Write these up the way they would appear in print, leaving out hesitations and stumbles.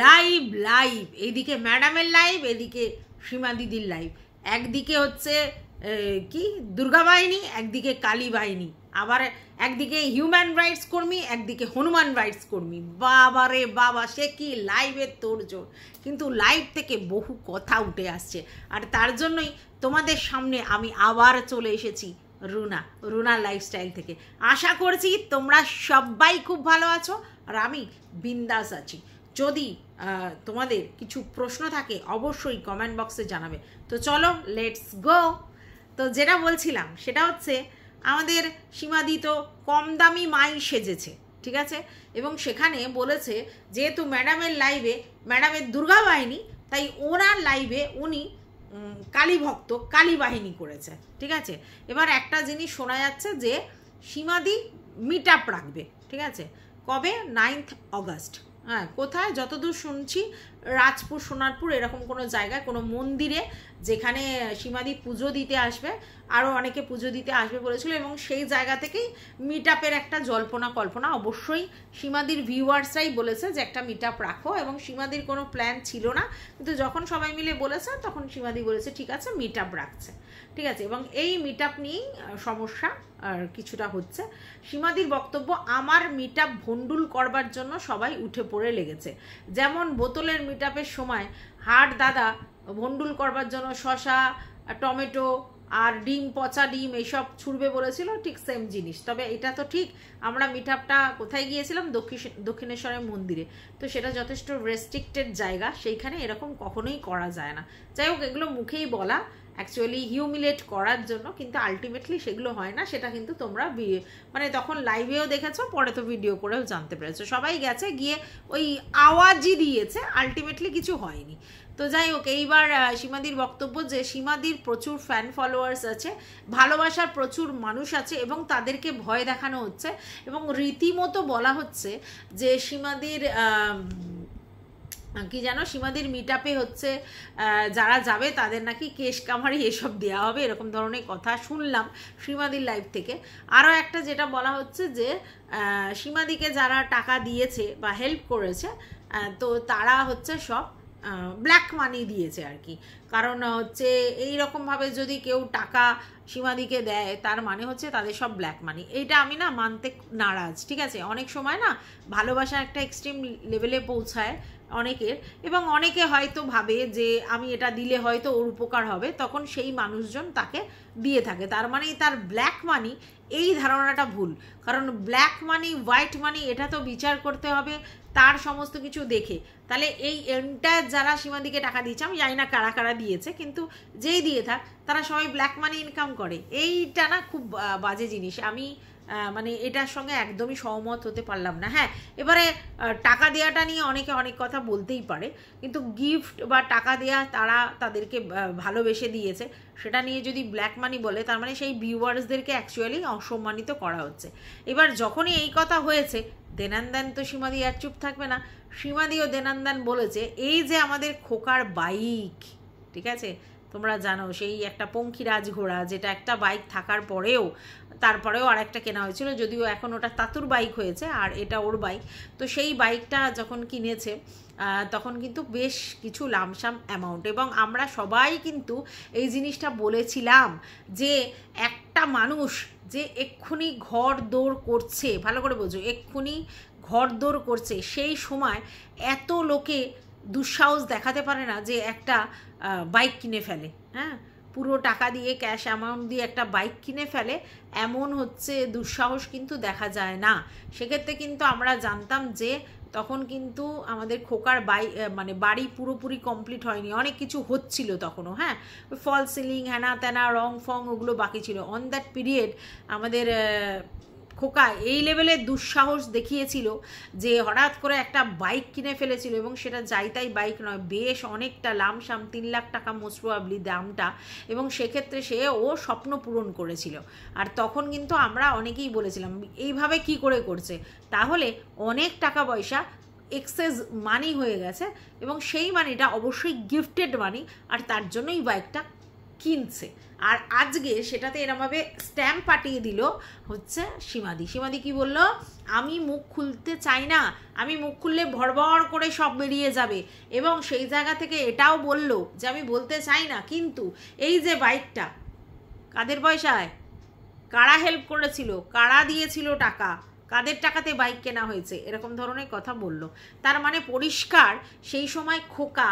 Live live, এইদিকে ম্যাডামের live, এদিকে সীমা দিদির লাইভ। একদিকে হচ্ছে কি দুর্গা বাহিনী, একদিকে কালী বাহিনী, আবার একদিকে হিউম্যান রাইটস কর্মী, একদিকে হনুমান রাইটস কর্মী। বাবা রে বাবা, সে কি লাইভের তোড়জোড়। কিন্তু লাইভ থেকে বহু কথা উঠে আসছে, আর তার জন্যই তোমাদের সামনে আমি আবার চলে এসেছি রুনা লাইফস্টাইল থেকে। আশা করছি তোমরা সবাই খুব ভালো আছো, আর আমি বিন্দাস আছি। যদি তোমাদের কিছু প্রশ্ন থাকে অবশ্যই কমেন্ট বক্সে জানাবে। তো চলো লেটস গো। তো যেটা বলছিলাম সেটা হচ্ছে আমাদের সীমাদি তো কম দামি মাই সেজেছে, ঠিক আছে, এবং সেখানে বলেছে যেহেতু ম্যাডামের লাইভে ম্যাডামের দুর্গা বাহিনী, তাই ওনার লাইভে উনি কালী ভক্ত কালী বাহিনী করেছে, ঠিক আছে। এবার একটা জিনিস শোনা যাচ্ছে যে সীমাদি মিট আপ রাখবে, ঠিক আছে, কবে 9 অগস্ট। হ্যাঁ, কোথায় যতদূর শুনছি রাজপুর সোনারপুর এরকম কোনো জায়গায় কোনো মন্দিরে, যেখানে সীমাদি পুজো দিতে আসবে, আরও অনেকে পুজো দিতে আসবে বলেছিল, এবং সেই জায়গা থেকেই মিট আপের একটা জল্পনা কল্পনা। অবশ্যই সীমাদির ভিউয়ার্সরাই বলেছে যে একটা মিট আপ রাখো, এবং সীমাদির কোনো প্ল্যান ছিল না, কিন্তু যখন সবাই মিলে বলেছে তখন সীমাদি বলেছে ঠিক আছে মিট আপ রাখছে, ঠিক আছে। এবং এই মিট আপ নিয়েই সমস্যা আর কিছুটা হচ্ছে। সীমাদির বক্তব্য, আমার মিট আপ ভণ্ডুল করবার জন্য সবাই উঠে পড়ে লেগেছে। যেমন বোতলের মিট আপের সময় হাট দাদা ভণ্ডুল করবার জন্য শশা, টমেটো আর ডিম, পচা ডিম এইসব ছুড়বে বলেছিল, ঠিক সেম জিনিস। তবে এটা তো ঠিক, আমরা মিট আপটা কোথায় গিয়েছিলাম, দক্ষিণেশ্বরের মন্দিরে, তো সেটা যথেষ্ট রেস্ট্রিক্টেড জায়গা, সেইখানে এরকম কখনোই করা যায় না। যাই হোক, এগুলো মুখেই বলা, অ্যাকচুয়ালি হিউমিলেট করার জন্য, কিন্তু আলটিমেটলি সেগুলো হয় না। সেটা কিন্তু তোমরা মানে তখন লাইভেও দেখেছো, পরে তো ভিডিও করেও জানতে পেরেছো। সবাই গেছে, গিয়ে ওই আওয়াজই দিয়েছে, আলটিমেটলি কিছু হয়নি। তো যাই হোক, এইবার সীমাদির বক্তব্য যে সীমাদির প্রচুর ফ্যান ফলোয়ার্স আছে, ভালোবাসার প্রচুর মানুষ আছে, এবং তাদেরকে ভয় দেখানো হচ্ছে, এবং রীতিমতো বলা হচ্ছে যে সীমাদির কি জানো, সীমাদির মিট আপে হচ্ছে যারা যাবে তাদের নাকি কেশ কামারি এসব দেওয়া হবে, এরকম ধরনের কথা শুনলাম সীমাদির লাইভ থেকে। আরও একটা যেটা বলা হচ্ছে যে সীমাদিকে যারা টাকা দিয়েছে বা হেল্প করেছে, তো তারা হচ্ছে সব ব্ল্যাক মানি দিয়েছে আর কি। কারণ হচ্ছে এইরকমভাবে যদি কেউ টাকা সীমাদিকে দেয়, তার মানে হচ্ছে তাদের সব ব্ল্যাক মানি। এইটা আমি না মানতে নারাজ, ঠিক আছে। অনেক সময় না ভালোবাসা একটা এক্সট্রিম লেভেলে পৌঁছায় অনেকের, এবং অনেকে হয়তো ভাবে যে আমি এটা দিলে হয়তো ওর উপকার হবে, তখন সেই মানুষজন তাকে দিয়ে থাকে, তার মানে তার ব্ল্যাক মানি। এই ধারণাটা ভুল, কারণ ব্ল্যাক মানি হোয়াইট মানি এটা তো বিচার করতে হবে তার সমস্ত কিছু দেখে। তাহলে এই এন্টায়ার যারা সীমাদিকে টাকা দিয়েছে, আমি জানি না কারা কারা দিয়েছে, কিন্তু যেই দিয়ে থাক তারা সবাই ব্ল্যাক মানি ইনকাম করে। এইটা না খুব বাজে জিনিস। আমি মানে এটার সঙ্গে একদমই সহমত হতে পারলাম না। হ্যাঁ, এবারে টাকা দেওয়াটা নিয়ে অনেকে অনেক কথা বলতেই পারে, কিন্তু গিফট বা টাকা দেওয়া তারা তাদেরকে ভালোবেসে দিয়েছে, সেটা নিয়ে যদি ব্ল্যাক মানি বলে, তার মানে সেই ভিউয়ার্সদেরকে অ্যাকচুয়ালি অসম্মানিত করা হচ্ছে। এবার যখনই এই কথা হয়েছে, দেনান্দান তো সীমাদি আর চুপ থাকবে না। সীমাদিও দেনান্দান বলেছে এই যে আমাদের খোকার বাইক, ঠিক আছে, তোমরা জানো সেই একটা পঙ্খিরাজ ঘোড়া, যেটা একটা বাইক থাকার পরেও তারপরেও আর একটা কেনা হয়েছিল, যদিও এখন ওটা তাতুর বাইক হয়েছে আর এটা ওর বাইক। তো সেই বাইকটা যখন কিনেছে তখন কিন্তু বেশ কিছু লামসাম অ্যামাউন্ট, এবং আমরা সবাই কিন্তু এই জিনিসটা বলেছিলাম যে একটা মানুষ যে এক্ষুনি ঘর দৌড় করছে, ভালো করে বোঝো, এক্ষুনি ঘর দৌড় করছে, সেই সময় এত লোকে দুঃসাহস দেখাতে পারে না যে একটা বাইক কিনে ফেলে। হ্যাঁ, পুরো টাকা দিয়ে ক্যাশ অ্যামাউন্ট দিয়ে একটা বাইক কিনে ফেলে, এমন হচ্ছে দুঃসাহস কিন্তু দেখা যায় না। সেক্ষেত্রে কিন্তু আমরা জানতাম যে তখন কিন্তু আমাদের খোকার মানে বাড়ি পুরোপুরি কমপ্লিট হয়নি, অনেক কিছু হচ্ছিল তখনও। হ্যাঁ, ফল সিলিং হ্যানা ত্যানা রং ফং ওগুলো বাকি ছিল। অন দ্যাট পিরিয়ড আমাদের খোকা এই লেভেলের দুঃসাহস দেখিয়েছিল যে হঠাৎ করে একটা বাইক কিনে ফেলেছিল, এবং সেটা যাই তাই বাইক নয়, বেশ অনেকটা লামসাম 3 লাখ টাকা মোস্ট প্রবাবলি দামটা, এবং সেক্ষেত্রে সে ও স্বপ্ন পূরণ করেছিল। আর তখন কিন্তু আমরা অনেকেই বলেছিলাম এইভাবে কি করে করছে, তাহলে অনেক টাকা পয়সা এক্সেস মানি হয়ে গেছে, এবং সেই মানিটা অবশ্যই গিফটেড মানি, আর তার জন্যই বাইকটা কিনছে। আর আজকে সেটাতে এরমভাবে স্ট্যাম্প পাঠিয়ে দিল হচ্ছে সীমাদি কি বলল, আমি মুখ খুলতে চাই না, আমি মুখ খুললে ভড়বড় করে সব বেরিয়ে যাবে, এবং সেই জায়গা থেকে এটাও বলল যে আমি বলতে চাই না, কিন্তু এই যে বাইকটা কাদের পয়সায়, কারা হেল্প করেছিল, কারা দিয়েছিল টাকা, কাদের টাকাতে বাইক কেনা হয়েছে, এরকম ধরনের কথা বলল। তার মানে পরিষ্কার সেই সময় খোকা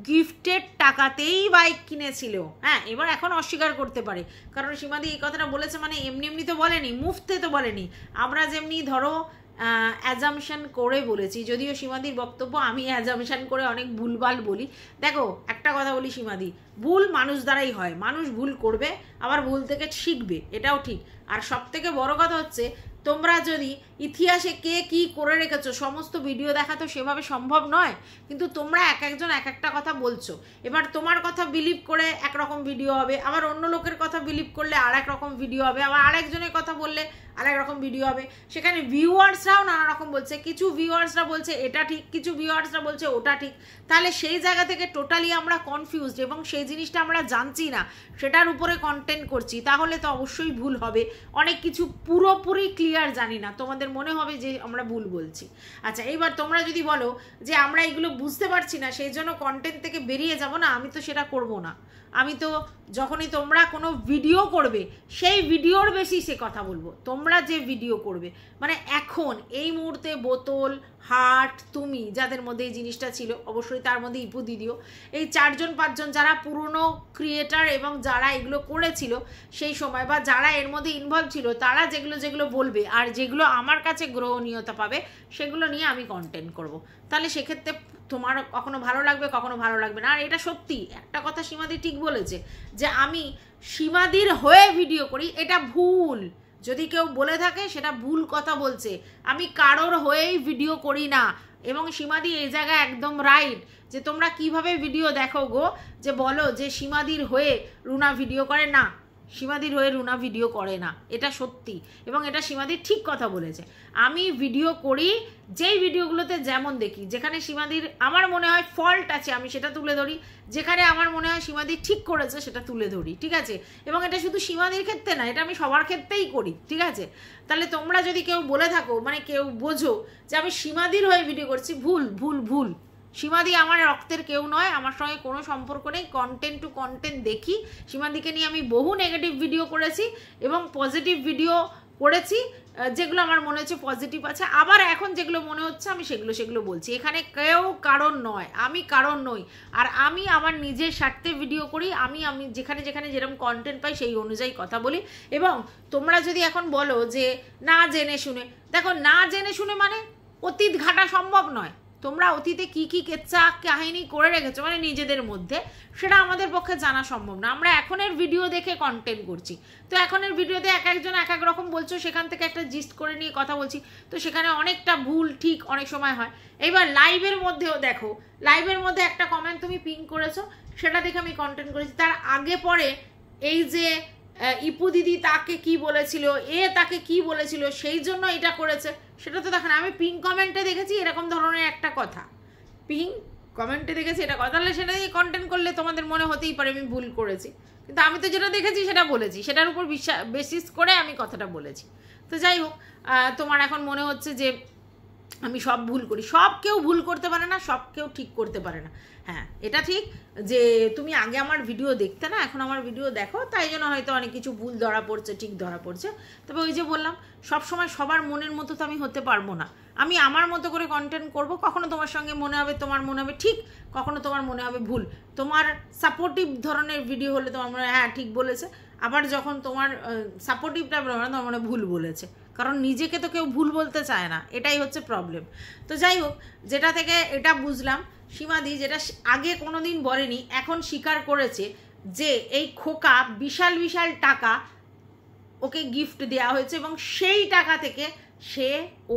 গিফটেড টাকাতেই বাইক কিনেছিল। হ্যাঁ, এবার এখন অস্বীকার করতে পারে, কারণ সীমাদি এই কথাটা বলেছে মানে এমনি এমনি তো বলেনি, মুফতে তো বলেনি। আমরা যেমনি ধরো অ্যাজামশন করে বলেছি, যদিও সীমাদির বক্তব্য আমি অ্যাজামশন করে অনেক ভুলভাল বলি। দেখো একটা কথা বলি সীমাদি, ভুল মানুষ দ্বারাই হয়, মানুষ ভুল করবে আবার ভুল থেকে শিখবে, এটাও ঠিক। আর সব থেকে বড় কথা হচ্ছে, তোমরা যদি ইতিহাসে কে কি করে রেখেছো সমস্ত ভিডিও দেখা তো সেভাবে সম্ভব নয়, কিন্তু তোমরা এক একজন এক একটা কথা বলছো। এবার তোমার কথা বিলিভ করে একরকম ভিডিও হবে, আবার অন্য লোকের কথা বিলিভ করলে আর এক রকম ভিডিও হবে, আবার আরেকজনের কথা বললে আরেক রকম ভিডিও হবে। সেখানে ভিউয়ার্সরাও নানা রকম বলছে, কিছু ভিউয়ার্সরা বলছে এটা ঠিক, কিছু ভিউয়ার্সরা বলছে ওটা ঠিক। তাহলে সেই জায়গা থেকে টোটালি আমরা কনফিউজড, এবং সেই জিনিসটা আমরা জানছি না, সেটার উপরে কন্টেন্ট করছি, তাহলে তো অবশ্যই ভুল হবে। অনেক কিছু পুরোপুরি ক্লিয়ার জানি না, তোমাদের মনে হবে যে আমরা ভুল বলছি। আচ্ছা, এইবার তোমরা যদি বলো যে আমরা এগুলো বুঝতে পারছি না সেই জন্য কন্টেন্ট থেকে বেরিয়ে যাব না, আমি তো সেটা করব না। আমি তো যখনই তোমরা কোনো ভিডিও করবে সেই ভিডিওর বেসিসে কথা বলবো। তোমরা যে ভিডিও করবে মানে এখন এই মুহূর্তে বোতল, হার্ট, তুমি যাদের মধ্যে এই জিনিসটা ছিল, অবশ্যই তার মধ্যে ইপু দিদিও, এই 4-5জন যারা পুরনো ক্রিয়েটার এবং যারা এগুলো করেছিল সেই সময়, বা যারা এর মধ্যে ইনভলভ ছিল, তারা যেগুলো বলবে আর যেগুলো আমার কাছে গ্রহণীয়তা পাবে সেগুলো নিয়ে আমি কন্টেন্ট করব। তাহলে সেক্ষেত্রে তোমার কখনো ভালো লাগবে, কখনো ভালো লাগবে না। আর এটা সত্যি একটা কথা সীমাদি ঠিক বলেছে, যে আমি সীমাদির হয়ে ভিডিও করি, এটা ভুল। যদি কেউ বলে থাকে সেটা ভুল কথা বলছে, আমি কারোর হয়েই ভিডিও করি না। এবং সীমাদি এই জায়গায় একদম রাইট, যে তোমরা কিভাবে ভিডিও দেখো গো, যে বলো যে সীমাদির হয়ে রুনা ভিডিও করে, না, সীমাদির হয়ে রুনা ভিডিও করে না, এটা সত্যি, এবং এটা সীমাদির ঠিক কথা বলেছে। আমি ভিডিও করি যেই ভিডিওগুলোতে যেমন দেখি, যেখানে সীমাদির আমার মনে হয় ফল্ট আছে আমি সেটা তুলে ধরি, যেখানে আমার মনে হয় সীমাদি ঠিক করেছে সেটা তুলে ধরি, ঠিক আছে? এবং এটা শুধু সীমাদির ক্ষেত্রে না, এটা আমি সবার ক্ষেত্রেই করি, ঠিক আছে? তাহলে তোমরা যদি কেউ বলে থাকো, মানে কেউ বোঝো যে আমি সীমাদির হয়ে ভিডিও করছি, ভুল ভুল ভুল। সীমাদি আমার রক্তের কেউ নয়, আমার সঙ্গে কোনো সম্পর্ক নেই, কন্টেন্ট টু কন্টেন্ট দেখি। সীমাদিকে নিয়ে আমি বহু নেগেটিভ ভিডিও করেছি এবং পজিটিভ ভিডিও করেছি, যেগুলো আমার মনে হচ্ছে পজিটিভ আছে, আবার এখন যেগুলো মনে হচ্ছে আমি সেগুলো বলছি। এখানে কেউ কারণ নয়, আমি কারণ নই। আর আমি আমার নিজের স্বার্থে ভিডিও করি, আমি যেখানে যেরকম কন্টেন্ট পাই সেই অনুযায়ী কথা বলি। এবং তোমরা যদি এখন বলো যে না জেনে শুনে, দেখো না জেনে শুনে মানে অতীত ঘাটা সম্ভব নয়। তোমরা অতীতে কি কি কেচ্চা কাহিনী করে রেখেছো মানে নিজেদের মধ্যে, সেটা আমাদের পক্ষে জানা সম্ভব না। আমরা এখনের ভিডিও দেখে কন্টেন্ট করছি, তো এখনের ভিডিওতে এক একজন এক এক রকম বলছো, সেখান থেকে একটা জিস্ট করে নিয়ে কথা বলছি, তো সেখানে অনেকটা ভুল ঠিক অনেক সময় হয়। এইবার লাইভের মধ্যেও দেখো, লাইভের মধ্যে একটা কমেন্ট তুমি পিং করেছো, সেটা দেখে আমি কন্টেন্ট করেছি। তার আগে পরে এই যে ইপু দিদি তাকে কি বলেছিল, তাকে কি বলেছিল, সেই জন্য এটা করেছে, সেটা তো দেখেন। আমি পিং কমেন্টে দেখেছি এরকম ধরনের একটা কথা, পিং কমেন্টে দেখেছি এটা কথা, তাহলে সেটা দিয়ে কন্টেন্ট করলে তোমাদের মনে হতেই পারে আমি ভুল করেছি, কিন্তু আমি তো যেটা দেখেছি সেটা বলেছি, সেটার উপর বেসিস করে আমি কথাটা বলেছি। তো যাই হোক, তোমার এখন মনে হচ্ছে যে আমি সব ভুল করি, সব কেউ ভুল করতে পারে না, সব কেউ ঠিক করতে পারে না। হ্যাঁ, এটা ঠিক যে তুমি আগে আমার ভিডিও দেখতে না, এখন আমার ভিডিও দেখো, তাই জন্য হয়তো অনেক কিছু ভুল ধরা পড়ছে, ঠিক ধরা পড়ছে। তবে ওই যে বললাম, সবসময় সবার মনের মতো তো আমি হতে পারবো না, আমি আমার মতো করে কন্টেন্ট করব। কখনো তোমার সঙ্গে মনে হবে, তোমার মনে হবে ঠিক, কখনো তোমার মনে হবে ভুল। তোমার সাপোর্টিভ ধরনের ভিডিও হলে তোমার মনে হয় হ্যাঁ ঠিক বলেছে, আবার যখন তোমার সাপোর্টিভটা তোমার মনে ভুল বলেছে, কারণ নিজেকে তো কেউ ভুল বলতে চায় না, এটাই হচ্ছে প্রবলেম। তো যাই হোক, যেটা থেকে এটা বুঝলাম, সীমাদি যেটা আগে কোনোদিন বলেনি এখন স্বীকার করেছে যে এই খোকা বিশাল বিশাল টাকা ওকে গিফট দেওয়া হয়েছে, এবং সেই টাকা থেকে সে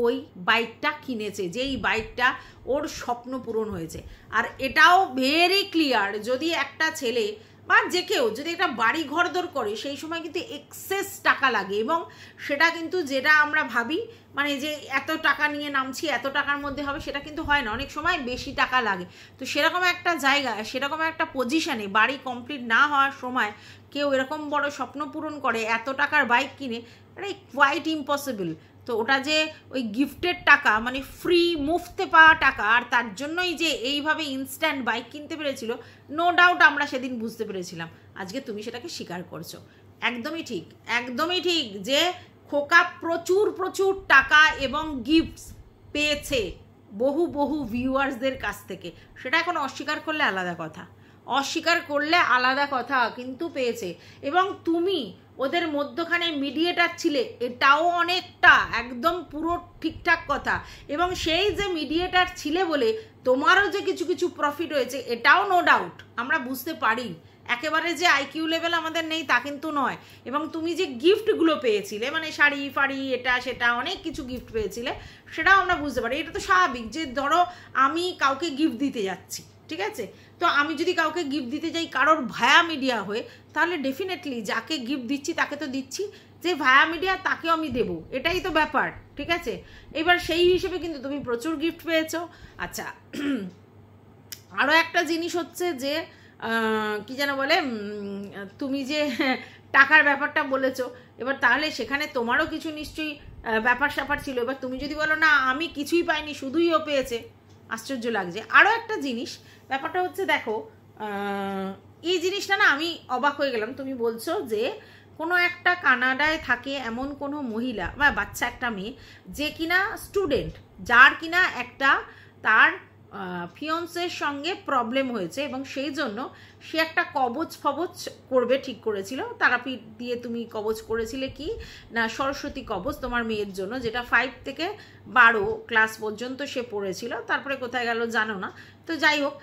ওই বাইকটা কিনেছে, যেই বাইকটা ওর স্বপ্ন পূরণ হয়েছে। আর এটাও ভেরি ক্লিয়ার, যদি একটা ছেলে বা যে কেউ যদি একটা বাড়ি ঘরদোর করে সেই সময় কিন্তু এক্সেস টাকা লাগে, এবং সেটা কিন্তু যেটা আমরা ভাবি মানে যে এত টাকা নিয়ে নামছি এত টাকার মধ্যে হবে, সেটা কিন্তু হয় না, অনেক সময় বেশি টাকা লাগে। তো সেরকম একটা জায়গায় সেরকম একটা পজিশানে বাড়ি কমপ্লিট না হওয়ার সময় কেউ এরকম বড় স্বপ্ন পূরণ করে এত টাকার বাইক কিনে, এটা কোয়াইট ইম্পসিবল। তো ওটা যে ওই গিফটের টাকা মানে ফ্রি মুফতে পাওয়া টাকা, আর তার জন্যই যে এইভাবে ইনস্ট্যান্ট বাইক কিনতে পেরেছিল, নো ডাউট আমরা সেদিন বুঝতে পেরেছিলাম। আজকে তুমি সেটাকে স্বীকার করছো, একদমই ঠিক, একদমই ঠিক যে খোকা প্রচুর প্রচুর টাকা এবং গিফটস পেয়েছে বহু বহু ভিউয়ার্সদের কাছ থেকে। সেটা এখন অস্বীকার করলে আলাদা কথা, অস্বীকার করলে আলাদা কথা, কিন্তু পেয়েছে। এবং তুমি ওদের মধ্যখানে মিডিয়েটার ছিলে, এটাও অনেকটা একদম পুরো ঠিকঠাক কথা। এবং সেই যে মিডিয়েটার ছিলে বলে তোমারও যে কিছু কিছু প্রফিট হয়েছে, এটাও নো ডাউট আমরা বুঝতে পারি। একেবারে যে আইকিউ লেভেল আমাদের নেই তা কিন্তু নয়। এবং তুমি যে গিফটগুলো পেয়েছিলে মানে শাড়ি ফাড়ি এটা সেটা অনেক কিছু গিফট পেয়েছিলে, সেটাও আমরা বুঝতে পারি। এটা তো স্বাভাবিক যে ধরো আমি কাউকে গিফট দিতে যাচ্ছি, ঠিক আছে, তো আমি যদি কাউকে গিফট দিতে যাই কারোর ভায়া মিডিয়া হয়ে, তাহলে ডেফিনেটলি যাকে গিফট দিচ্ছি তাকে তো দিচ্ছি, যে ভায়া মিডিয়া তাকেও আমি দেবো, এটাই তো ব্যাপার, ঠিক আছে। এবার সেই হিসেবে কিন্তু তুমি প্রচুর গিফট পেয়েছো। আচ্ছা, আরও একটা জিনিস হচ্ছে যে কি যেন বলে, তুমি যে টাকার ব্যাপারটা বলেছো, এবার তাহলে সেখানে তোমারও কিছু নিশ্চয়ই ব্যাপার স্যাপার ছিল। এবার তুমি যদি বলো না আমি কিছুই পাইনি শুধুই ও পেয়েছে, আশ্চর্য লাগছে। আরও একটা জিনিস, ব্যাপারটা হচ্ছে দেখো, এই জিনিসটা না আমি অবাক হয়ে গেলাম। তুমি বলছো যে কোনো একটা কানাডায় থাকে এমন কোনো মহিলা বা বাচ্চা একটা মেয়ে যে কিনা স্টুডেন্ট, যার কিনা একটা তার ফিয়ন্সের সঙ্গে প্রবলেম হয়েছে এবং সেই জন্য সে একটা কবচ ফবচ করবে ঠিক করেছিল। তারাপীঠ দিয়ে তুমি কবচ করেছিলে কি না সরস্বতী কবচ তোমার মেয়ের জন্য, যেটা 5 থেকে 12 ক্লাস পর্যন্ত সে পড়েছিল, তারপরে কোথায় গেল জানো না। তো যাই হোক,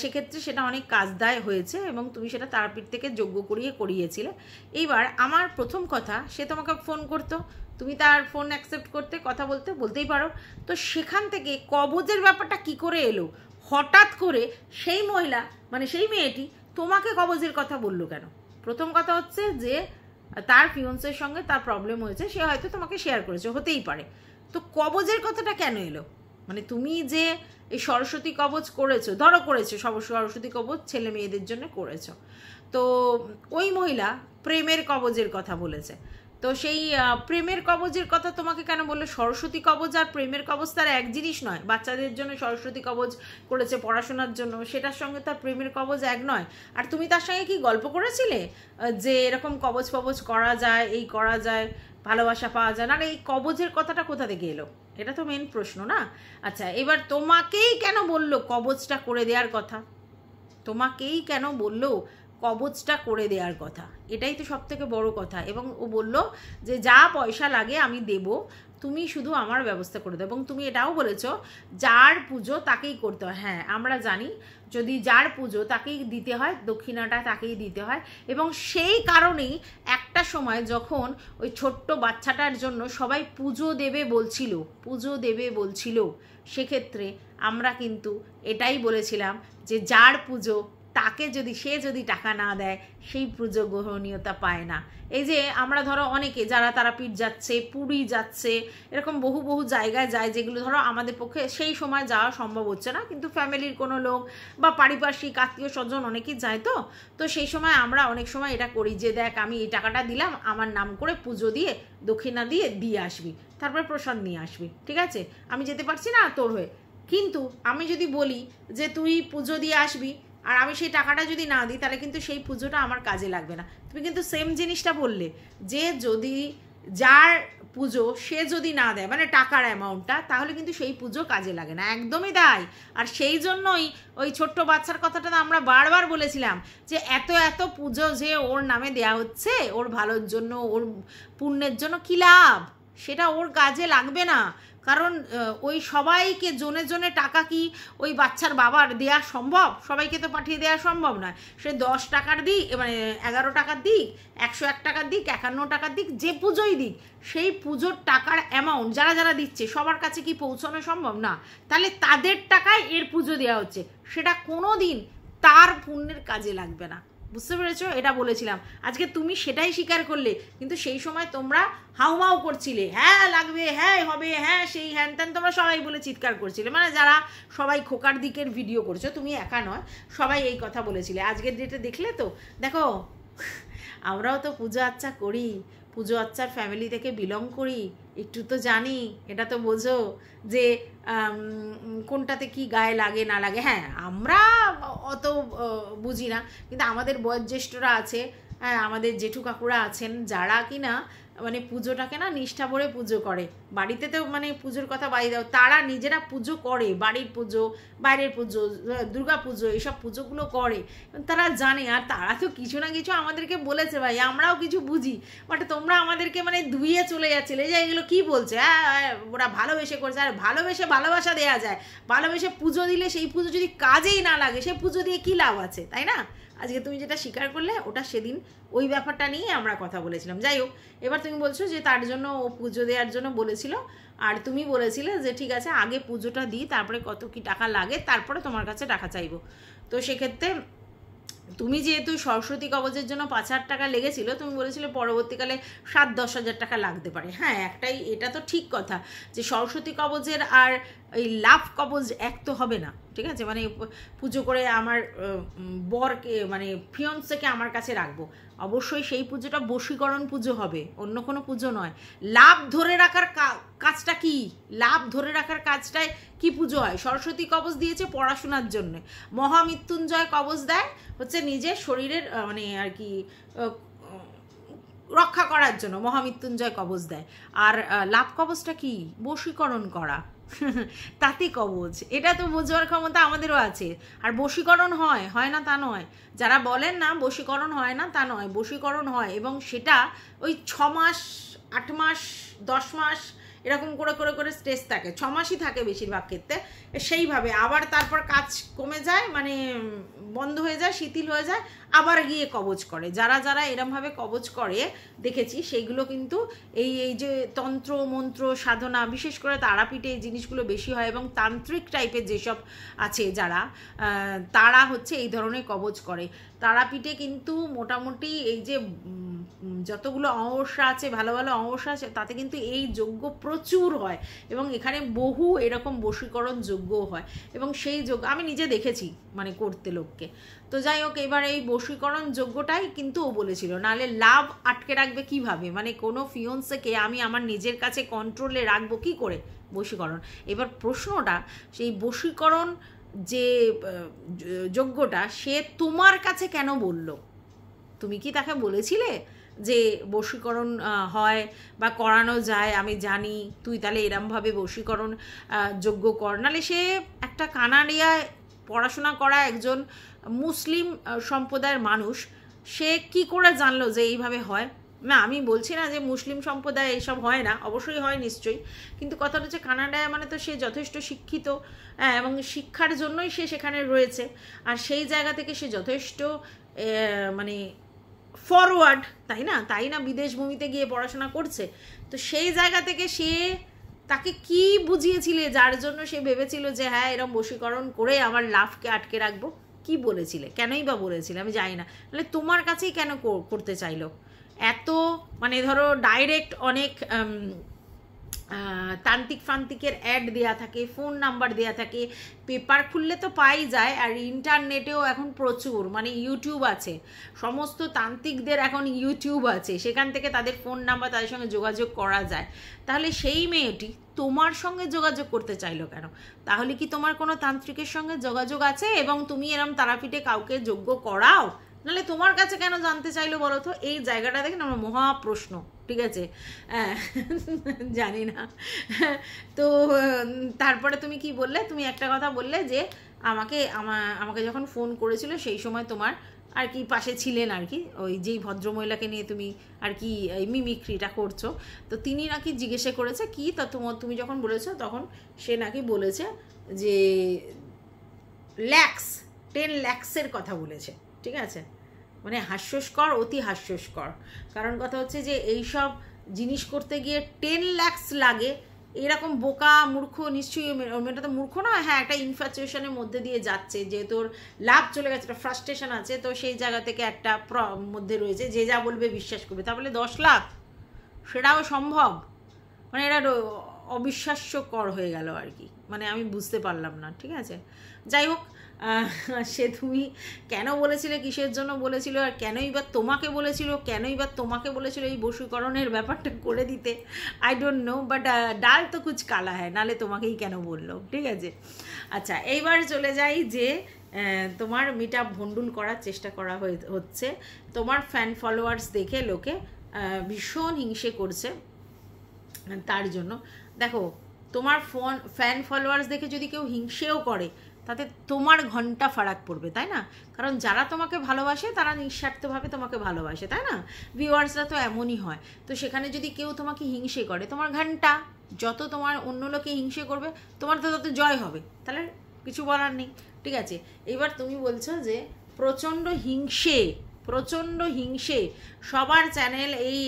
সেক্ষেত্রে সেটা অনেক কাজদায় হয়েছে এবং তুমি সেটা তারাপীঠ থেকে যজ্ঞ করিয়েছিলে। এইবার আমার প্রথম কথা, সে তোমাকে ফোন করতো, তুমি তার ফোন অ্যাকসেপ্ট করতে, কথা বলতেই পারো। তো সেখান থেকে কবজের ব্যাপারটা কি করে এলো হঠাৎ করে? সেই মহিলা মানে সেই মেয়েটি তোমাকে কবজের কথা বললো কেন? প্রথম কথা হচ্ছে যে তার ফিয়ন্সের সঙ্গে তার প্রবলেম হয়েছে, সে হয়তো তোমাকে শেয়ার করেছে, হতেই পারে। তো কবজের কথাটা কেন এলো? মানে তুমি যে এই সরস্বতী কবচ করেছো, ধরো করেছো সরস্বতী কবচ ছেলে মেয়েদের জন্য করেছো, তো ওই মহিলা প্রেমের কবজের কথা বলেছে। তো সেই প্রেমের কবজের কথা তোমাকে কেন বললো? সরস্বতী কবচ আর প্রেমের কবচ তার এক জিনিস নয়। বাচ্চাদের জন্য সরস্বতী কবচ করেছে পড়াশোনার জন্য, সেটার সঙ্গে তার প্রেমের কবচ এক নয়। আর তুমি তার সঙ্গে কি গল্প করেছিলে যে এরকম কবচ ফবচ করা যায়, এই করা যায়, ভালোবাসা পাওয়া যায় না? এই কবচের কথাটা কোথা থেকে এলো? এটা তো মেন প্রশ্ন না? আচ্ছা, এবার তোমাকেই কেন বললো কবচটা করে দেওয়ার কথা? তোমাকেই কেন বললো কবচটা করে দেওয়ার কথা? এটাই তো সব থেকে বড় কথা। এবং ও বলল যে যা পয়সা লাগে আমি দেব, তুমি শুধু আমার ব্যবস্থা করে দেবো। এবং তুমি এটাও বলেছো যার পুজো তাকেই করতে হয়। হ্যাঁ, আমরা জানি যদি যার পুজো তাকেই দিতে হয়, দক্ষিণাটা তাকেই দিতে হয়। এবং সেই কারণেই একটা সময় যখন ওই ছোট্ট বাচ্চাটার জন্য সবাই পুজো দেবে বলছিল, সেক্ষেত্রে আমরা কিন্তু এটাই বলেছিলাম যে যার পুজো তাকে সে যদি টাকা না দেয় সেই পুজো গ্রহণীয়তা পায় না। এই যে আমরা ধরো অনেকে যারা তারাপীঠ যাচ্ছে, পুরী যাচ্ছে, এরকম বহু বহু জায়গায় যায় যেগুলো ধরো আমাদের পক্ষে সেই সময় যাওয়া সম্ভব হচ্ছে না, কিন্তু ফ্যামিলির কোনো লোক বা পারিপার্শ্বিক আত্মীয় স্বজন অনেকেই যায়। তো সেই সময় আমরা অনেক সময় এটা করি যে দেখ আমি এই টাকাটা দিলাম, আমার নাম করে পুজো দিয়ে দক্ষিণা দিয়ে আসবি, তারপরে প্রসাদ নিয়ে আসবি, ঠিক আছে, আমি যেতে পারছি না তোর হয়ে। কিন্তু আমি যদি বলি যে তুই পুজো দিয়ে আসবি আর আমি সেই টাকাটা যদি না দিই, তাহলে কিন্তু সেই পুজোটা আমার কাজে লাগবে না। তুমি কিন্তু সেম জিনিসটা বললে যে যদি যার পুজো সে যদি না দেয় মানে টাকার অ্যামাউন্টটা, তাহলে কিন্তু সেই পুজো কাজে লাগে না। একদমই তাই। আর সেই জন্যই ওই ছোট্ট বাচ্চার কথাটা আমরা বারবার বলেছিলাম যে এত এত পুজো যে ওর নামে দেয়া হচ্ছে ওর ভালোর জন্য, ওর পুণ্যের জন্য, কী লাভ? সেটা ওর কাজে লাগবে না। কারণ ওই সবাইকে জনে জনে টাকা কি ওই বাচ্চার বাবার দেওয়া সম্ভব? সবাইকে তো পাঠিয়ে দেওয়া সম্ভব নয়। সে 10 টাকার দিক, মানে 11 টাকার দিক, 101 টাকার দিক, 51 টাকার দিক, যে পুজোই দিক, সেই পুজোর টাকার অ্যামাউন্ট যারা যারা দিচ্ছে সবার কাছে কি পৌঁছানো সম্ভব না? তাহলে তাদের টাকায় এর পুজো দেওয়া হচ্ছে, সেটা কোনো দিন তার পুণ্যের কাজে লাগবে না। বুঝতে পেরেছো? এটা বলেছিলাম। আজকে তুমি সেটাই স্বীকার করলে, কিন্তু সেই সময় তোমরা হাউমাউ করছিলে, হ্যাঁ লাগবে, হ্যাঁ হবে, হ্যাঁ সেই হ্যান ত্যান তোমরা সবাই বলে চিৎকার করছিলে, মানে যারা সবাই খোকার দিকের ভিডিও করছো, তুমি একা নয়, সবাই এই কথা বলেছিলে। আজকের ডেটে দেখলে তো, দেখো আমরাও তো পুজো আচ্চা করি, পুজো আচ্চার ফ্যামিলি থেকে বিলং করি, একটু তো জানি, এটা তো বোঝো যে কোনটাতে কি গায়ে লাগে না লাগে। হ্যাঁ আমরা অত বুঝি না, কিন্তু আমাদের বয়োজ্যেষ্ঠরা আছে, হ্যাঁ আমাদের জেঠু কাকুরা আছেন যারা কিনা মানে পুজোটাকে না নিষ্ঠা ভরে পুজো করে। বাড়িতে তো মানে পুজোর কথা বাড়ি দাও, তারা নিজেরা পুজো করে, বাড়ির পুজো, বাইরের পুজো, দুর্গা পুজো, এসব পুজোগুলো করে, তারা জানে। আর তারা তো কিছু না কিছু আমাদেরকে বলেছে ভাই, আমরাও কিছু বুঝি, বাট তোমরা আমাদেরকে মানে ধুইয়ে চলে যাচ্ছিলে যে এগুলো কী বলছে, হ্যাঁ ওরা ভালোবেসে করছে। আর ভালোবেসে ভালোবাসা দেওয়া যায়, ভালোবেসে পুজো দিলে সেই পুজো যদি কাজেই না লাগে, সেই পুজো দিয়ে কী লাভ আছে, তাই না? আজকে তুমি যেটা স্বীকার করলে, ওটা সেদিন ওই ব্যাপারটা নিয়ে আমরা কথা বলেছিলাম। যাই হোক, এবার তুমি বলছো যে তার জন্য ও পুজো দেওয়ার জন্য বলেছিল, আর তুমি বলেছিলে যে ঠিক আছে আগে পুজোটা দিই, তারপরে কত কি টাকা লাগে তারপরে তোমার কাছে টাকা চাইবো। তো সেক্ষেত্রে তুমি যেহেতু সরস্বতী কবচের জন্য 5,000 টাকা লেগেছিল, তুমি বলেছিলে পরবর্তীকালে 7-10 হাজার টাকা লাগতে পারে। হ্যাঁ একটাই, এটা তো ঠিক কথা যে সরস্বতী কবচের আর এই লাভ কবচ এক তো হবে না, ঠিক আছে? মানে পুজো করে আমার বরকে মানে ফিয়ন্সকে আমার কাছে রাখবো, অবশ্যই সেই পুজোটা বশীকরণ পুজো হবে, অন্য কোনো পুজো নয়। লাভ ধরে রাখার কাজটা কি? লাভ ধরে রাখার কাজটায় কি পুজো হয়? সরস্বতী কবচ দিয়েছে পড়াশোনার জন্য, মহামৃত্যুঞ্জয় কবচ দেয় হচ্ছে নিজের শরীরের মানে আর কি রক্ষা করার জন্য, মহামৃত্যুঞ্জয় কবচ দেয়। আর লাভ কবচটা কি? বশীকরণ করা, তাতে কবচ। এটা তো বোঝার ক্ষমতা আমাদেরও আছে। আর বশীকরণ হয় না তা নয়, যারা বলেন না বশীকরণ হয় না তা নয়, বশীকরণ হয়, এবং সেটা ওই 6 মাস 8 মাস 10 মাস এরকম করে করে করে স্টেজ থাকে, 6 মাসই থাকে বেশিরভাগ ক্ষেত্রে। সেইভাবে আবার তারপর কাজ কমে যায়, মানে বন্ধ হয়ে যায়, শিথিল হয়ে যায়, আবার গিয়ে কবচ করে। যারা যারা এরমভাবে কবচ করে দেখেছি, সেইগুলো কিন্তু এই যে তন্ত্র মন্ত্র সাধনা, বিশেষ করে তারাপীঠে এই জিনিসগুলো বেশি হয়, এবং তান্ত্রিক টাইপের যেসব আছে যারা, তারা হচ্ছে এই ধরনের কবচ করে। তারাপীঠে কিন্তু মোটামুটি এই যে যতগুলো অমাবস্যা আছে, ভালো ভালো অমাবস্যা আছে, তাতে কিন্তু এই যজ্ঞ প্রচুর হয়, এবং এখানে বহু এরকম বশীকরণ যজ্ঞও হয়, এবং সেই যজ্ঞ আমি নিজে দেখেছি মানে করতে লোককে। তো যাই হোক, এবার এই বশীকরণ যজ্ঞটাই কিন্তু ও বলেছিল, নাহলে লাভ আটকে রাখবে কিভাবে? মানে কোনো ফিয়ন্সকে আমি আমার নিজের কাছে কন্ট্রোলে রাখবো কি করে? বশীকরণ। এবার প্রশ্নটা, সেই বশীকরণ যে যজ্ঞটা সে তোমার কাছে কেন বলল? তুমি কি তাকে বলেছিলে যে বশীকরণ হয় বা করানো যায়, আমি জানি, তুই তাহলে এরমভাবে বশীকরণ যজ্ঞ কর? নাহলে সে একটা কানাডিয়ায় পড়াশোনা করা একজন মুসলিম সম্প্রদায়ের মানুষ, সে কি করে জানলো যে এইভাবে হয়? না আমি বলছি না যে মুসলিম সম্প্রদায় এইসব হয় না, অবশ্যই হয় নিশ্চয়ই, কিন্তু কথাটা হচ্ছে কানাডায় মানে তো সে যথেষ্ট শিক্ষিত, এবং শিক্ষার জন্যই সে সেখানে রয়েছে, আর সেই জায়গা থেকে সে যথেষ্ট মানে ফরওয়ার্ড, তাই না বিদেশ ভূমিতে গিয়ে পড়াশোনা করছে। তো সেই জায়গা থেকে সে, তাকে কি বুঝিয়েছিলে যার জন্য সে ভেবেছিল যে হ্যাঁ এরকম বশীকরণ করে আমার লাভকে আটকে রাখবো? কি বলেছিলে? কেনই বা বলেছিলে? আমি জানি না। তাহলে তোমার কাছেই কেন করতে চাইলো? এত মানে ধরো ডাইরেক্ট অনেক তান্ত্রিক ফান্ত্রিকের অ্যাড দেওয়া থাকে, ফোন নাম্বার দেওয়া থাকে, পেপার খুললে তো পাই যায়, আর ইন্টারনেটেও এখন প্রচুর মানে ইউটিউব আছে, সমস্ত তান্ত্রিকদের এখন ইউটিউব আছে, সেখান থেকে তাদের ফোন নাম্বার, তাদের সঙ্গে যোগাযোগ করা যায়। তাহলে সেই মেয়েটি তোমার সঙ্গে যোগাযোগ করতে চাইলো কেন? তাহলে কি তোমার কোনো তান্ত্রিকের সঙ্গে যোগাযোগ আছে এবং তুমি এরম তারাপীঠে কাউকে যজ্ঞ করাও? নাহলে তোমার কাছে কেন জানতে চাইলো বলো তো? এই জায়গাটা দেখেন আমার মহা প্রশ্ন, ঠিক আছে? জানি না। তো তারপরে তুমি কি বললে? তুমি একটা কথা বললে যে আমাকে যখন ফোন করেছিল সেই সময় তোমার আর কি পাশে ছিলেন আর কি, ওই যেই ভদ্রমহিলাকে নিয়ে তুমি আর কি এই মিমিক্রিটা করছো, তো তিনি নাকি জিজ্ঞেসে করেছে কি, তা তুমি যখন বলেছো তখন সে নাকি বলেছে যে 10 লাখসের কথা বলেছে, ঠিক আছে? মানে হাস্যস্কর, অতি হাস্যস্কর। কারণ কথা হচ্ছে যে এইসব জিনিস করতে গিয়ে 10 লাখ লাগে, এরকম বোকা মূর্খ নিশ্চয়ই মেয়েটা তো মূর্খ নয়, হ্যাঁ একটা ইনফ্যাচুয়েশনের মধ্যে দিয়ে যাচ্ছে, যে তোর লাভ চলে গেছে, একটা ফ্রাস্ট্রেশন আছে, তো সেই জায়গা থেকে একটা মধ্যে রয়েছে, যে যা বলবে বিশ্বাস করবে। তাহলে 10 লাখ সেটাও সম্ভব? মানে এটা অবিশ্বাস্যকর হয়ে গেল আর কি, মানে আমি বুঝতে পারলাম না। ঠিক আছে, যাই হোক, সে তুমি কেন বলেছিলে, কিসের জন্য বলেছিল, আর কেনই বা তোমাকে বলেছিল, এই বশীকরণের ব্যাপারটা করে দিতে, আই ডোন্ট নো, বাট ডাল তো কুছ কালা হ্যায়, নালে তোমাকেই কেন বললো। ঠিক আছে, আচ্ছা এইবার চলে যাই যে তোমার মিট আপ ভন্ডুল করার চেষ্টা করা হচ্ছে, তোমার ফ্যান ফলোয়ার্স দেখে লোকে ভীষণ হিংসে করছে। তার জন্য দেখো, তোমার ফ্যান ফলোয়ার্স দেখে যদি কেউ হিংসেও করে, তাতে তোমার ঘন্টা ফারাক পড়বে, তাই না? কারণ যারা তোমাকে ভালোবাসে তারা নিঃস্বার্থভাবে তোমাকে ভালোবাসে, তাই না? ভিউয়ার্সরা তো এমনই হয়। তো সেখানে যদি কেউ তোমাকে হিংসে করে, তোমার ঘন্টা যত তোমার অন্য লোকে হিংসে করবে, তোমার তো তত জয় হবে, তাহলে কিছু বলার নেই। ঠিক আছে, এবার তুমি বলছো যে প্রচণ্ড হিংসে সবার চ্যানেল এই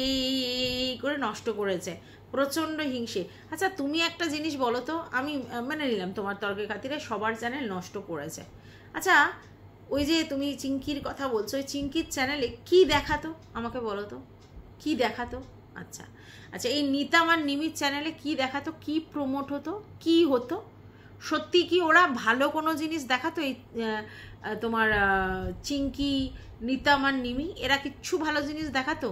করে নষ্ট করেছে, প্রচণ্ড হিংসে। আচ্ছা তুমি একটা জিনিস বলো তো, আমি মেনে নিলাম তোমার তর্কের খাতিরে সবার চ্যানেল নষ্ট করেছে। আচ্ছা ওই যে তুমি চিঙ্কির কথা বলছো, ওই চিঙ্কির চ্যানেলে কি দেখাতো আমাকে বলো তো, কি দেখাতো? আচ্ছা আচ্ছা, এই নিতাম আর নিমির চ্যানেলে কি দেখাতো, কি প্রমোট হতো, কি হতো? সত্যি কি ওরা ভালো কোনো জিনিস দেখাতো? এই তোমার চিঙ্কি, নিতাম আর নিমি, এরা কিচ্ছু ভালো জিনিস দেখাতো?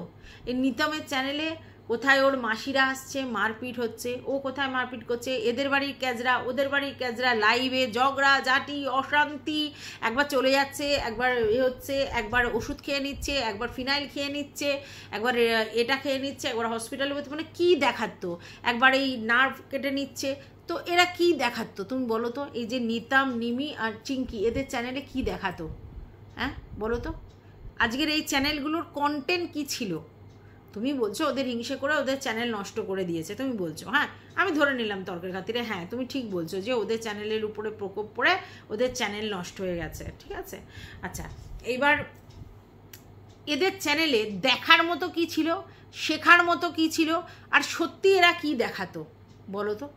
এই নিতামের চ্যানেলে কোথায় ওর মাসিরা আসছে, মারপিট হচ্ছে, ও কোথায় মারপিট করছে, এদের বাড়ির ক্যাজরা ওদের বাড়ির ক্যাজরা, লাইভে ঝগড়া ঝাঁটি অশান্তি, একবার চলে যাচ্ছে, একবার হচ্ছে, একবার ওষুধ খেয়ে নিচ্ছে, একবার ফিনাইল খেয়ে নিচ্ছে, একবার এটা খেয়ে নিচ্ছে, একবার হসপিটালে ভর্তি, মানে কী দেখাতো, একবার এই নার্ভ কেটে নিচ্ছে। তো এরা কি দেখাতো তুমি বলো তো? এই যে নিতাম, নিমি আর চিঙ্কি, এদের চ্যানেলে কি দেখাতো? হ্যাঁ বলো তো, আজকের এই চ্যানেলগুলোর কন্টেন্ট কি ছিল? তুমি বলছো ওদের হিংসে করে ওদের চ্যানেল নষ্ট করে দিয়েছে, তুমি বলছো, হ্যাঁ আমি ধরে নিলাম তর্কের খাতিরে, হ্যাঁ তুমি ঠিক বলছো যে ওদের চ্যানেলের উপরে প্রকোপ পড়ে ওদের চ্যানেল নষ্ট হয়ে গেছে। ঠিক আছে, আচ্ছা এইবার এদের চ্যানেলে দেখার মতো কি ছিল, শেখার মতো কি ছিল, আর সত্যি এরা কি দেখাতো বলো তো?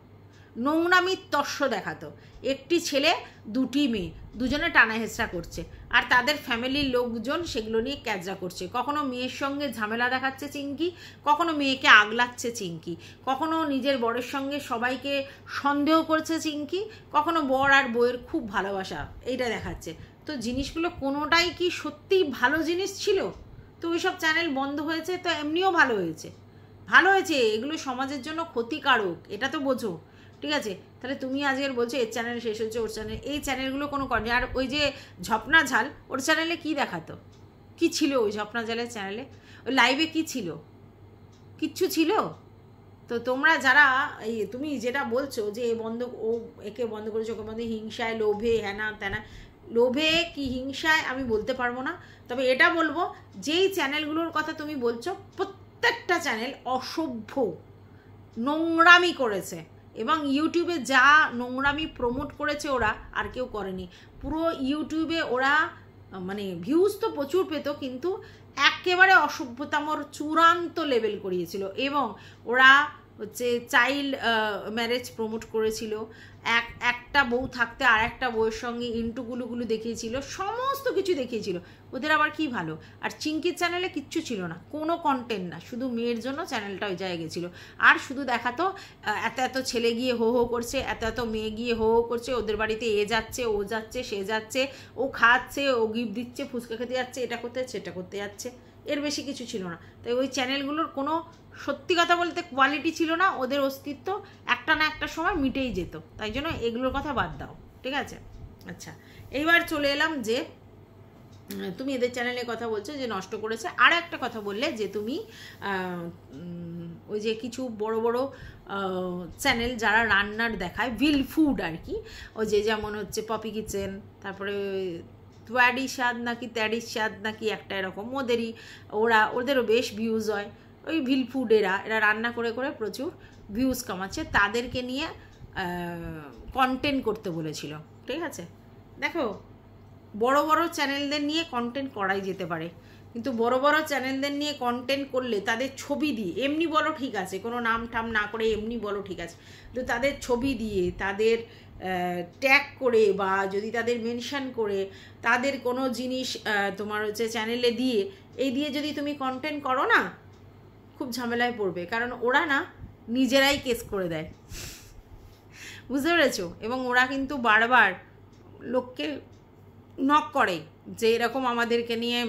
নোংরামির তস্য দেখাতো, একটি ছেলে দুটি মেয়ে, দুজনে টানা হেঁচড়া করছে, আর তাদের ফ্যামিলির লোকজন সেগুলো নিয়ে ক্যাজরা করছে। কখনো মেয়ের সঙ্গে ঝামেলা দেখাচ্ছে চিঙ্কি, কখনো মেয়েকে আগলাচ্ছে চিঙ্কি, কখনো নিজের বরের সঙ্গে সবাইকে সন্দেহ করছে চিঙ্কি, কখনো বর আর বউয়ের খুব ভালোবাসা, এইটা দেখাচ্ছে। তো জিনিসগুলো কোনোটাই কি সত্যিই ভালো জিনিস ছিল? তো ওইসব চ্যানেল বন্ধ হয়েছে, তো এমনিও ভালো হয়েছে, এগুলো সমাজের জন্য ক্ষতিকারক, এটা তো বোঝো। ঠিক আছে, তাহলে তুমি আজকের বলছো এর চ্যানেল শেষ হচ্ছে, ওর চ্যানেল, এই চ্যানেলগুলো কোনো করেনি। আর ওই যে ঝপনা ঝাল, ওর চ্যানেলে কি দেখাতো, কি ছিল ওই ঝপনা ঝালের চ্যানেলে? ওই লাইভে কি ছিল? কিচ্ছু ছিল? তো তোমরা যারা এই তুমি যেটা বলছো যে ও একে বন্ধ করেছে, ওকে বন্ধ, হিংসায় লোভে হ্যানা ত্যানা, লোভে কি হিংসায় আমি বলতে পারবো না, তবে এটা বলবো যেই চ্যানেলগুলোর কথা তুমি বলছো প্রত্যেকটা চ্যানেল অসভ্য, নোংরামি করেছে, এবং ইউটিউবে যা নোংরামি প্রমোট করেছে ওরা আর কেউ করেনি। পুরো ইউটিউবে ওরা মানে ভিউজ তো প্রচুর পেত, কিন্তু একেবারে অসভ্যতামর চূড়ান্ত লেভেল করিয়েছিল। এবং ওরা হচ্ছে চাইল্ড ম্যারেজ প্রমোট করেছিল, একটা বউ থাকতে আর একটা বউয়ের সঙ্গে ইন্টুগুলো দেখিয়েছিল, সমস্ত কিছু দেখিয়েছিল। ওদের আবার কি ভালো? আর চিঙ্কির চ্যানেলে কিচ্ছু ছিল না, কোনো কন্টেন্ট না, শুধু মেয়ের জন্য চ্যানেলটা ওই জায়গায় গেছিলো। আর শুধু দেখাতো এত ছেলে গিয়ে হো হো করছে, এত মেয়ে গিয়ে হো হো করছে, ওদের বাড়িতে এ যাচ্ছে, ও যাচ্ছে, সে যাচ্ছে, ও খাচ্ছে, ও গিফট দিচ্ছে, ফুচকা খেতে যাচ্ছে, এটা করতে যাচ্ছে, সেটা করতে যাচ্ছে, এর বেশি কিছু ছিল না। তাই ওই চ্যানেলগুলোর কোনো সত্যি কথা বলতে কোয়ালিটি ছিল না, ওদের অস্তিত্ব একটা না একটা সময় মিটেই যেত। তাই জন্য এগুলোর কথা বাদ দাও, ঠিক আছে? আচ্ছা এইবার চলে এলাম যে তুমি এদের চ্যানেলের কথা বলছো যে নষ্ট করেছে। আর একটা কথা বললে যে তুমি ওই যে কিছু বড় বড় চ্যানেল যারা রান্নার দেখায়, ভিল ফুড আর কি, ওই যে যেমন হচ্ছে পপি কিচেন, তারপরে ত্যাডি স্বাদ নাকি ত্যাডির স্বাদ নাকি একটা এরকম, ওদেরও বেশ ভিউজ হয়। ওই ভিল ফুড এরা রান্না করে করে প্রচুর ভিউজ কামাচ্ছে, তাদেরকে নিয়ে কন্টেন্ট করতে বলেছিল। ঠিক আছে, দেখো বড় বড় চ্যানেলদের নিয়ে কন্টেন্ট করাই যেতে পারে, কিন্তু বড় বড় চ্যানেলদের নিয়ে কন্টেন্ট করলে তাদের ছবি দিয়ে, এমনি বলো ঠিক আছে, কোনো নাম টাম না করে এমনি বলো ঠিক আছে, কিন্তু তাদের ছবি দিয়ে, তাদের ট্যাগ করে, বা যদি তাদের মেনশন করে তাদের কোনো জিনিস তোমার হচ্ছে চ্যানেলে দিয়ে, এই দিয়ে যদি তুমি কন্টেন্ট করো না, খুব ঝামেলায় পড়বে। কারণ ওরা না নিজেরাই কেস করে দেয়, বুঝতে পেরেছো? এবং ওরা কিন্তু বারবার লোককে নক করে যে এরকম আমাদেরকে নিয়ে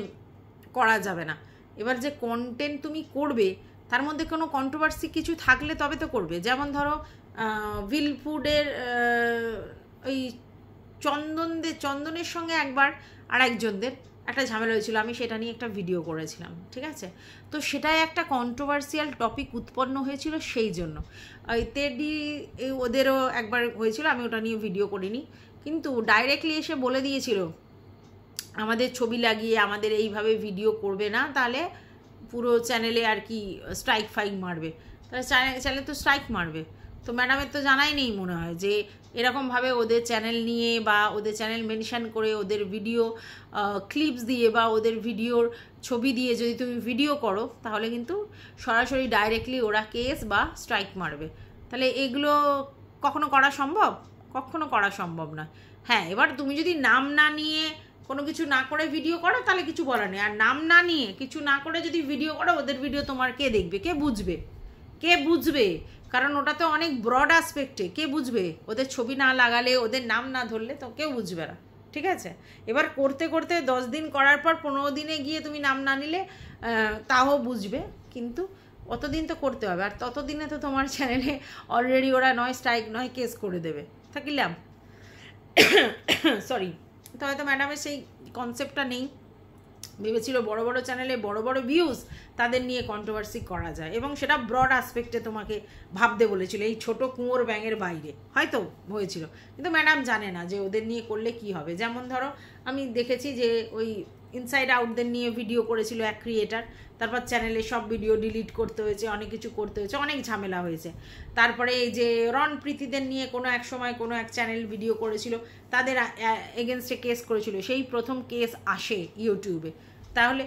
করা যাবে না। এবার যে কন্টেন্ট তুমি করবে তার মধ্যে কোনো কন্ট্রোভার্সি কিছু থাকলে তবে তো করবে। যেমন ধরো উইল ফুডের ওই চন্দনের সঙ্গে একবার আর একজনদের একটা ঝামেলা হয়েছিল, আমি সেটা নিয়ে একটা ভিডিও করেছিলাম, ঠিক আছে? তো সেটাই একটা কন্ট্রোভার্সিয়াল টপিক উৎপন্ন হয়েছিল, সেই জন্য তেডি ওদেরও একবার হয়েছিল, আমি ওটা নিয়ে ভিডিও করিনি, কিন্তু ডাইরেক্টলি এসে বলে দিয়েছিল আমাদের ছবি লাগিয়ে আমাদের এইভাবে ভিডিও করবে না, তাহলে পুরো চ্যানেলে আর কি স্ট্রাইক ফাইক মারবে। তাহলে চ্যানেল তো স্ট্রাইক মারবে। তো ম্যাডামের তো জানাই নেই মনে হয় যে এরকমভাবে ওদের চ্যানেল নিয়ে বা ওদের চ্যানেল মেনশন করে ওদের ভিডিও ক্লিপস দিয়ে বা ওদের ভিডিওর ছবি দিয়ে যদি তুমি ভিডিও করো, তাহলে কিন্তু সরাসরি ডাইরেক্টলি ওরা কেস বা স্ট্রাইক মারবে। তাহলে এগুলো কখনো করা সম্ভব? কখনো করা সম্ভব না। হ্যাঁ, এবার তুমি যদি নাম না নিয়ে কোনো কিছু না করে ভিডিও করো তাহলে কিছু বলার নেই, আর নাম না নিয়ে কিছু না করে যদি ভিডিও করো, ওদের ভিডিও তোমার কে দেখবে, কে বুঝবে? কে বুঝবে? কারণ ওটা তো অনেক ব্রড অ্যাসপেক্টে, কে বুঝবে? ওদের ছবি না লাগালে, ওদের নাম না ধরলে তো কেউ বুঝবে না, ঠিক আছে? এবার করতে করতে 10 দিন করার পর 15 দিনে গিয়ে তুমি নাম না নিলে তাও বুঝবে, কিন্তু অতদিন তো করতে হবে, আর ততদিনে তো তোমার চ্যানেলে অলরেডি ওরা নয় স্ট্রাইক নয় কেস করে দেবে, থাকিলাম সরি। তো হয়তো ম্যাডামের সেই কনসেপ্টটা নেই, ভেবেছিল বড় বড় চ্যানেলে বড় বড় ভিউজ তাদের নিয়ে কন্ট্রোভার্সি করা যায়, এবং সেটা ব্রড অ্যাসপেক্টে তোমাকে ভাবতে বলেছিল, এই ছোট কুঁয়োর ব্যাঙের বাইরে হয়তো হয়েছিল, কিন্তু ম্যাডাম জানে না যে ওদের নিয়ে করলে কি হবে। যেমন ধরো আমি দেখেছি যে ওই ইনসাইড আউটদের নিয়ে ভিডিও করেছিল এক ক্রিয়েটার, তারপর চ্যানেলে সব ভিডিও ডিলিট করতে হয়েছে, অনেক কিছু করতে হয়েছে, অনেক ঝামেলা হয়েছে। তারপরে এই যে রন প্রীতিদের নিয়ে কোনো এক সময় কোনো এক চ্যানেল ভিডিও করেছিল, তাদের এগেনস্টে কেস করেছিল, সেই প্রথম কেস আসে ইউটিউবে। তাহলে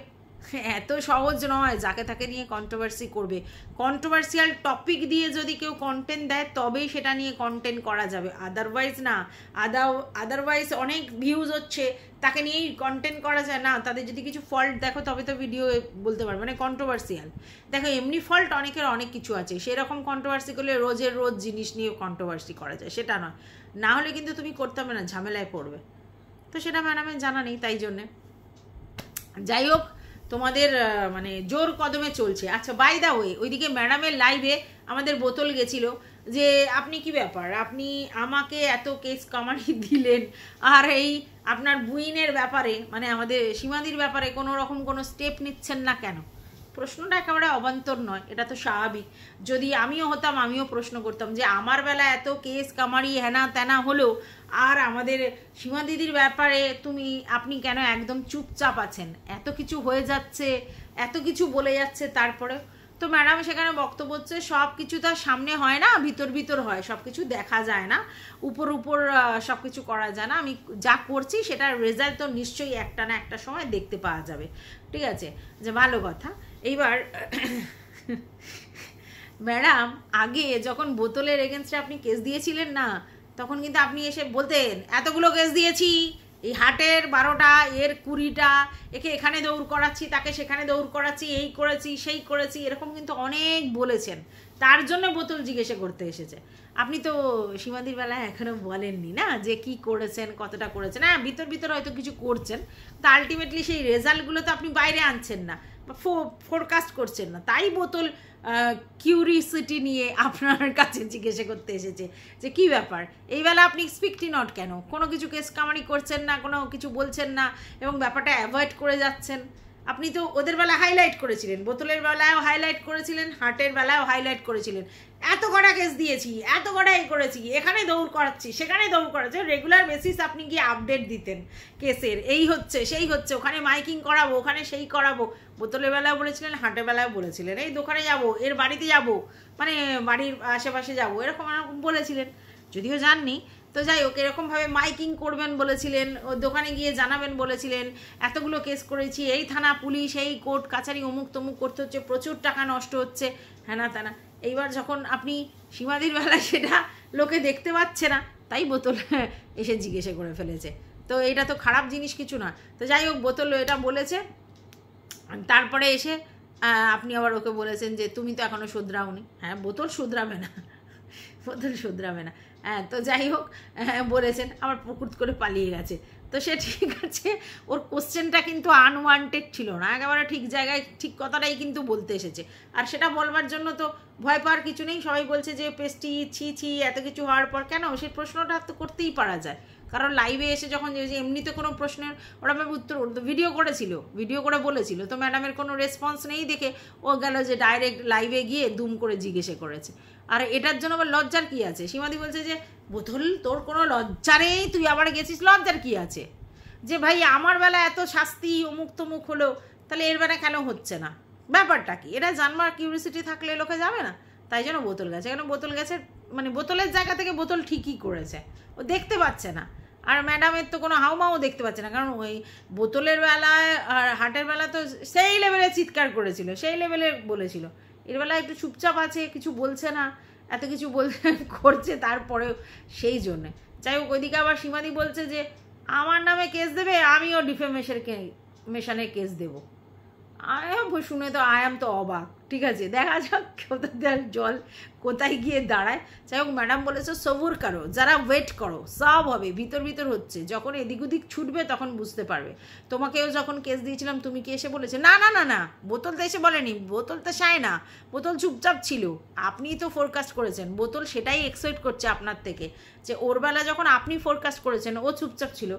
এত সহজ নয় যাকে তাকে নিয়ে কন্ট্রোভার্সি করবে। কন্ট্রোভার্সিয়াল টপিক দিয়ে যদি কেউ কন্টেন্ট দেয় তবেই সেটা নিয়ে কন্টেন্ট করা যাবে, আদারওয়াইজ না। আদারওয়াইজ অনেক ভিউজ হচ্ছে, তাকে নিয়েই কন্টেন্ট করা যায় না। তাদের যদি কিছু ফল্ট দেখো তবে তো ভিডিও বলতে পারবে, মানে কন্ট্রোভার্সিয়াল। দেখো এমনি ফল্ট অনেকের অনেক কিছু আছে, সেরকম কন্ট্রোভার্সি করলে রোজের রোজ জিনিস নিয়ে কন্ট্রোভার্সি করা যায়, সেটা নয়। না হলে কিন্তু তুমি করতে হবে না, ঝামেলায় পড়বে। তো সেটা ম্যাডামের জানা নেই, তাই জন্যে। যাই হোক, তোমাদের মানে জোর কদমে চলছে। আচ্ছা, বাই দা ওয়ে, ওইদিকে ম্যাডামের লাইভে আমাদের বোতল গেছিল যে আপনি কি ব্যাপার, আপনি আমাকে এত কেস কামানি দিলেন, আর এই আপনার বুইনের ব্যাপারে, মানে আমাদের সীমাদির ব্যাপারে কোনো রকম কোনো স্টেপ নিচ্ছেন না কেন? প্রশ্নটা একেবারে অবান্তর নয়, এটা তো স্বাভাবিক। যদি আমিও হতাম আমিও প্রশ্ন করতাম যে আমার বেলা এত কেস কামারি হেনা তেনা হলো, আর আমাদের সীমা দিদির ব্যাপারে আপনি কেন একদম চুপচাপ আছেন? এত কিছু হয়ে যাচ্ছে, এত কিছু বলে যাচ্ছে, তারপরে তো ম্যাডাম সেখানে বক্তব্য হচ্ছে সব কিছু তার সামনে হয় না, ভিতর ভিতর হয়, সব কিছু দেখা যায় না, উপর উপর সব কিছু করা যায় না। আমি যা করছি সেটার রেজাল্ট তো নিশ্চয়ই একটা না একটা সময় দেখতে পাওয়া যাবে, ঠিক আছে? যে ভালো কথা। এইবার ম্যাডাম আগে যখন বোতলের এগেনস্টে আপনি কেস দিয়েছিলেন না, তখন কিন্তু আপনি এসে বলতেন এতগুলো কেস দিয়েছি, এই হাটের 12টা, এর 20টা, একে এখানে দৌড় করাচ্ছি, তাকে সেখানে দৌড় করাচ্ছি, এই করেছি সেই করেছি, এরকম কিন্তু অনেক বলেছেন। তার জন্য বোতল জিজ্ঞাসা করতে এসেছে। আপনি তো সীমাদির বেলায় এখনো বলেননি না যে কি করেছেন, কতটা করেছেন। হ্যাঁ, ভিতর ভিতর হয়তো কিছু করছেন, তো আলটিমেটলি সেই রেজাল্টগুলো তো আপনি বাইরে আনছেন না বা ফোরকাস্ট করছেন না। তাই বোতল কিউরিসিটি নিয়ে আপনার কাছে জিজ্ঞাসা করতে এসেছে যে কি ব্যাপার, এই বেলা আপনি স্পিকটি নট কেন, কোনো কিছু কেস কামারি করছেন না, কোনো কিছু বলছেন না, এবং ব্যাপারটা অ্যাভয়েড করে যাচ্ছেন। আপনি তো ওদের বেলা হাইলাইট করেছিলেন, বোতলের বেলায়ও হাইলাইট করেছিলেন, হাটের বেলায়ও হাইলাইট করেছিলেন, এত কটা কেস দিয়েছি, এত কটা এই করেছি, এখানে দৌড় করাচ্ছি, সেখানে দৌড় করাচ্ছি, রেগুলার বেসিস আপনি কি আপডেট দিতেন কেসের, এই হচ্ছে সেই হচ্ছে, ওখানে মাইকিং করাবো, ওখানে সেই করাবো। বোতলের বেলায় বলেছিলেন, হাটের বেলায় বলেছিলেন, এই দোকানে যাব, এর বাড়িতে যাব, মানে বাড়ির আশেপাশে যাব, এরকম বলেছিলেন। যদিও জাননি তো যাই হোক, এরকমভাবে মাইকিং করবেন বলেছিলেন, ও দোকানে গিয়ে জানাবেন বলেছিলেন, এতগুলো কেস করেছি, এই থানা পুলিশ, এই কোর্ট কাছারি, অমুক তমুক করতে হচ্ছে, প্রচুর টাকা নষ্ট হচ্ছে, হ্যানা ত্যানা। এইবার যখন আপনি সীমাদির বেলায় সেটা লোকে দেখতে পাচ্ছে না, তাই বোতল এসে জিজ্ঞেসে করে ফেলেছে। তো এটা তো খারাপ জিনিস কিছু না। তো যাই হোক, বোতল এটা বলেছে, তারপরে এসে আপনি আবার ওকে বলেছেন যে তুমি তো এখনও শুধরাওনি। হ্যাঁ, বোতল শুধরাবে না, বোতল শুধরাবে না। হ্যাঁ, তো যাই হোক, বলেছেন, আবার পুকুর করে পালিয়ে গেছে। তো সে ঠিক আছে, ওর কোশ্চেনটা কিন্তু আনওয়ান্টেড ছিল না, একেবারে ঠিক জায়গায় ঠিক কথাটাই কিন্তু বলতে এসেছে। আর সেটা বলবার জন্য তো ভয় পাওয়ার কিছু নেই। সবাই বলছে যে পেস্টি ছি ছি এত কিছু হওয়ার পর কেন, সেই প্রশ্নটা তো করতেই পারা যায়। কারণ লাইভে এসে যখন এমনিতে কোনো প্রশ্নের ওরা ম্যাম উত্তর ভিডিও করেছিল, ভিডিও করে বলেছিল, তো ম্যাডামের কোনো রেসপন্স নেই দেখে ও গেল যে ডাইরেক্ট লাইভে গিয়ে দুম করে জিজ্ঞেসে করেছে। আর এটার জন্য আবার লজ্জার কী আছে? সীমাদি বলছে যে বোতল তোর কোনো লজ্জা নেই, তুই আবার গেছিস, লজ্জার কী আছে? যে ভাই আমার বেলা এত শাস্তি অমুক তমুক হলো, তাহলে এর বেলা কেন হচ্ছে না, ব্যাপারটা কি? এটা জানবার কিউরিসিটি থাকলে লোকে যাবে না? তাই জন্য বোতল গেছে। কেন বোতল গেছে মানে বোতলের জায়গা থেকে বোতল ঠিকই করেছে, ও দেখতে পাচ্ছে না। আর ম্যাডামের তো কোনো হাউমাও দেখতে পাচ্ছে না, কারণ ওই বোতলের বেলায় আর হাটের বেলা তো সেই লেভেলে চিৎকার করেছিল, সেই লেভেলে বলেছিল। এর বেলা একটু চুপচাপ আছে, কিছু বলছে না, এত কিছু করছে তারপরেও, সেই জন্যে। যাই হোক, ওইদিকে আবার সীমাদি বলছে যে আমার নামে কেস দেবে, আমিও ডিফেমেশনের কেস দেবো। শুনে তো আয়াম তো অবাক। ঠিক আছে, দেখা যাক কোথায় জল কোথায় গিয়ে দাঁড়ায়। যাই হোক, ম্যাডাম বলেছে সবুর করো, যারা ওয়েট করো, সব হবে, ভিতর ভিতর হচ্ছে, যখন এদিক ওদিক ছুটবে তখন বুঝতে পারবে। তোমাকেও যখন কেস দিয়েছিলাম তুমি কি এসে বলেছে না না না না, বোতল তো এসে বলেনি, বোতল তো সায় না, বোতল চুপচাপ ছিল। আপনিই তো ফোরকাস্ট করেছেন, বোতল সেটাই এক্সপেক্ট করছে আপনার থেকে, যে ওর বেলা যখন আপনি ফোরকাস্ট করেছেন ও চুপচাপ ছিল।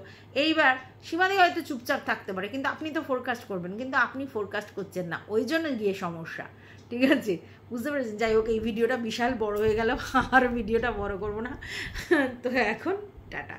এইবার সীমাদি হয়তো চুপচাপ থাকতে পারে, কিন্তু আপনি তো ফোরকাস্ট করবেন, কিন্তু আপনি ফোরকাস্ট করছেন না, ওই জন্য গিয়ে সমস্যা। ঠিক আছে, বুঝতে পেরেছেন? যাই হোক, এই ভিডিওটা বিশাল বড় হয়ে গেল, আর ভিডিওটা বড় করবো না। তো এখন টাটা।